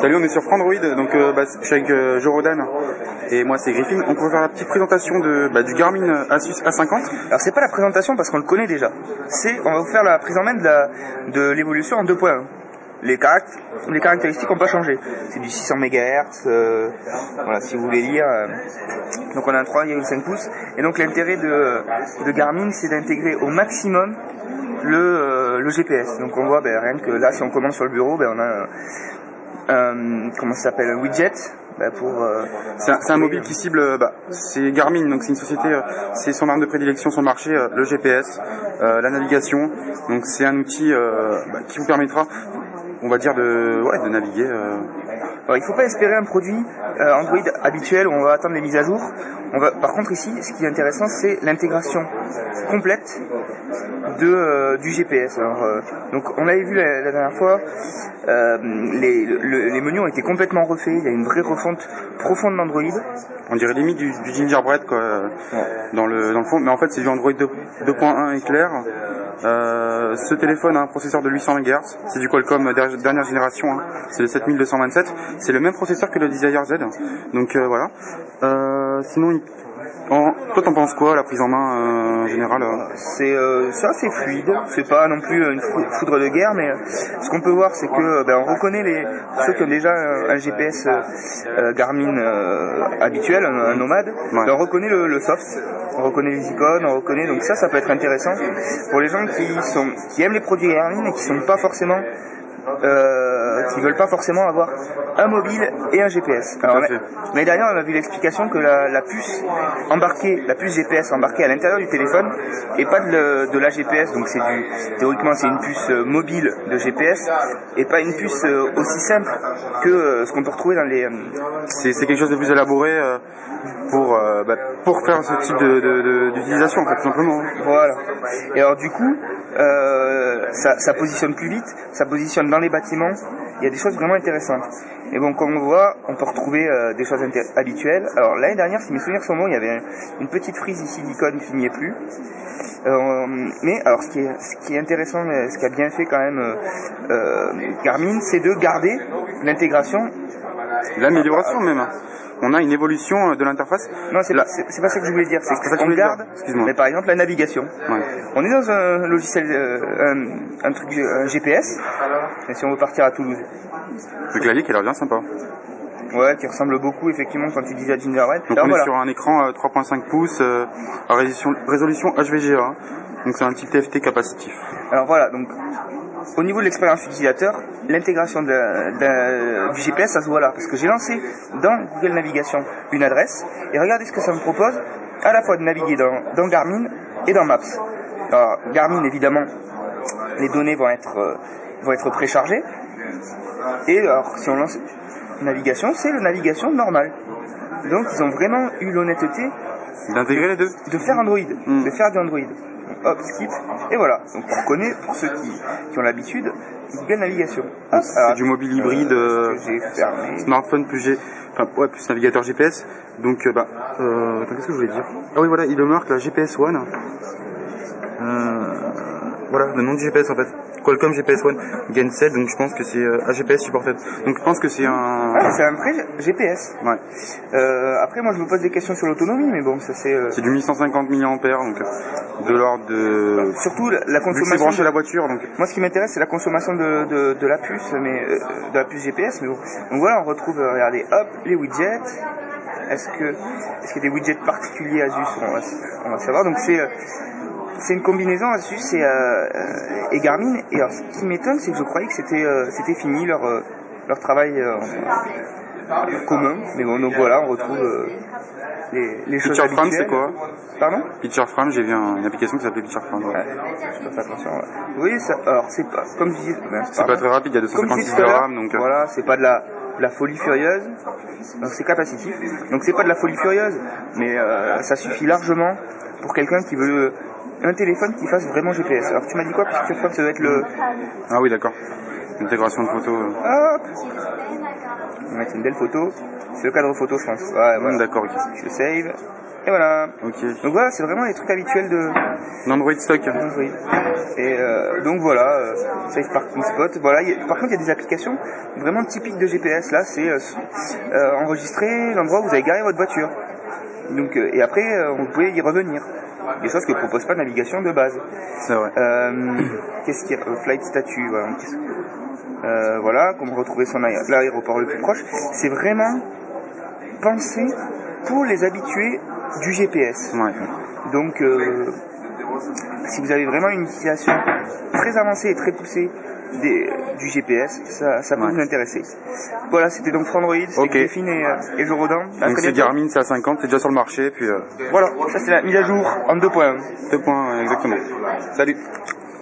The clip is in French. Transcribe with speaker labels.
Speaker 1: Salut, on est sur Frandroid, donc je suis avec Jorodan et moi c'est Griffin. On peut faire la petite présentation du Garmin Asus A50.
Speaker 2: Alors c'est pas la présentation parce qu'on le connaît déjà. On va vous faire la prise en main de l'évolution en 2.1. Les caractéristiques n'ont pas changé. C'est du 600 MHz, voilà, si vous voulez lire. Donc on a un 3,5 pouces. Et donc l'intérêt de Garmin, c'est d'intégrer au maximum le GPS. Donc on voit rien que là, si on commande sur le bureau, on a comment ça s'appelle, un widget pour...
Speaker 1: c'est un mobile qui cible, c'est Garmin, donc c'est une société, c'est son arme de prédilection sur le marché, le GPS, la navigation. Donc c'est un outil qui vous permettra, on va dire, de naviguer.
Speaker 2: Alors, il ne faut pas espérer un produit Android habituel où on va attendre les mises à jour. Par contre ici, ce qui est intéressant, c'est l'intégration complète du GPS. Alors, donc on l'avait vu la dernière fois, les menus ont été complètement refaits, il y a une vraie refonte profonde d'Android.
Speaker 1: On dirait limite du Gingerbread quoi, dans le fond, mais en fait c'est du Android 2.1 éclair. Ce téléphone a un processeur de 800 MHz, c'est du Qualcomm dernière génération, hein. C'est le 7227, c'est le même processeur que le Desire Z, donc voilà. Sinon, toi t'en penses quoi, la prise en main générale?
Speaker 2: C'est assez fluide, c'est pas non plus une foudre de guerre, mais ce qu'on peut voir c'est que on reconnaît ceux qui ont déjà un GPS Garmin habituel, un nomade, on reconnaît le soft, on reconnaît les icônes, on reconnaît, donc ça peut être intéressant pour les gens qui aiment les produits Garmin et qui sont pas forcément qui veulent pas forcément avoir un mobile et un GPS. Alors, l'année dernière, on a vu l'explication que la puce GPS embarquée à l'intérieur du téléphone et pas de la GPS, donc théoriquement c'est une puce mobile de GPS et pas une puce aussi simple que ce qu'on peut retrouver dans les...
Speaker 1: C'est quelque chose de plus élaboré pour faire ce type d'utilisation, en fait, tout simplement.
Speaker 2: Voilà. Et alors du coup, ça positionne plus vite, ça positionne dans les bâtiments, il y a des choses vraiment intéressantes. Et bon, comme on voit, on peut retrouver des choses habituelles. Alors l'année dernière, si mes souvenirs sont bons, il y avait une petite frise ici d'icônes qui n'y est plus. Mais alors ce qui est intéressant, ce qu'a bien fait quand même Garmin, c'est de garder l'intégration.
Speaker 1: L'amélioration même. On a une évolution de l'interface.
Speaker 2: Non, c'est pas ça que je voulais dire. C'est qu'on garde, mais par exemple la navigation. Ouais. On est dans un logiciel, un GPS. Et si on veut partir à Toulouse.
Speaker 1: Le clavier qui a l'air bien sympa.
Speaker 2: Ouais, qui ressemble beaucoup effectivement quand tu disais à Gingerbread.
Speaker 1: Donc on est sur un écran 3.5 pouces à résolution HVGA. Donc c'est un type TFT capacitif.
Speaker 2: Alors voilà, donc au niveau de l'expérience utilisateur, l'intégration du GPS, ça se voit là. Parce que j'ai lancé dans Google Navigation une adresse, et regardez ce que ça me propose, à la fois de naviguer dans Garmin et dans Maps. Alors Garmin, évidemment, les données vont être préchargées, et alors si on lance navigation, c'est la navigation normale. Donc ils ont vraiment eu l'honnêteté
Speaker 1: d'intégrer les deux,
Speaker 2: de faire Android, de faire du Android. Hop, skip, et voilà. Donc on reconnaît, pour ceux qui ont l'habitude, Google Navigation.
Speaker 1: C'est du mobile hybride, smartphone plus navigateur GPS. Donc qu'est-ce que je voulais dire? Ah oui, voilà, il le marque, la GPS One. Voilà, le nom du GPS en fait. Qualcomm GPS One Gen7, donc je pense que c'est AGPS supported. Donc je pense que c'est un...
Speaker 2: c'est un vrai GPS.
Speaker 1: Ouais.
Speaker 2: Après moi je me pose des questions sur l'autonomie, mais bon ça c'est...
Speaker 1: C'est du 1150 mAh, donc de l'ordre de...
Speaker 2: Surtout la consommation...
Speaker 1: C'est branché à la voiture, donc...
Speaker 2: Moi ce qui m'intéresse c'est la consommation de la puce, de la puce GPS, mais bon. Donc voilà, on retrouve, regardez, hop, les widgets. Est-ce qu'il y a des widgets particuliers Asus? On va savoir, donc c'est une combinaison Asus et Garmin. Et alors, ce qui m'étonne, c'est que je croyais que c'était fini leur travail commun. Mais bon, donc voilà, on retrouve les choses habituelles.
Speaker 1: Frame, c'est quoi?
Speaker 2: Pardon?
Speaker 1: Picture Frame, j'ai vu une application qui s'appelait Picture Frame.
Speaker 2: Ouais, je fais attention. Ouais. Oui, alors c'est pas, comme je disais...
Speaker 1: c'est pas très rapide, il y a 256 de RAM, donc...
Speaker 2: Voilà, c'est pas de la folie furieuse. Donc c'est capacitif. Donc c'est pas de la folie furieuse, mais ça suffit largement pour quelqu'un qui veut... un téléphone qui fasse vraiment GPS. Alors tu m'as dit quoi? Picture Frame, ça doit être le...
Speaker 1: Ah oui, d'accord. Intégration de photos.
Speaker 2: Hop, on va mettre une belle photo. C'est le cadre photo, je pense. Ouais, voilà.
Speaker 1: D'accord, ok.
Speaker 2: Je save. Et voilà.
Speaker 1: Ok.
Speaker 2: Donc voilà, c'est vraiment les trucs habituels de
Speaker 1: L'Android stock.
Speaker 2: Android. Et donc voilà, Safe Parking Spot. Voilà, par contre, il y a des applications vraiment typiques de GPS. Là, c'est enregistrer l'endroit où vous avez garé votre voiture. Donc, et après, vous pouvez y revenir. Des choses que propose pas Navigation de base.
Speaker 1: C'est vrai.
Speaker 2: Qu'est-ce qu'il y a Flight Statue, voilà. Voilà, comment retrouver l'aéroport le plus proche. C'est vraiment pensé pour les habitués du GPS.
Speaker 1: Ouais.
Speaker 2: Donc, si vous avez vraiment une utilisation très avancée et très poussée du GPS, ça peut vous intéresser. Voilà, c'était donc Frandroid, c'était Delphine et Jorodan.
Speaker 1: Donc c'est Garmin, c'est à 50, c'est déjà sur le marché. Puis
Speaker 2: voilà, ça c'est la mise à jour en 2.1.
Speaker 1: 2 points, exactement. Salut.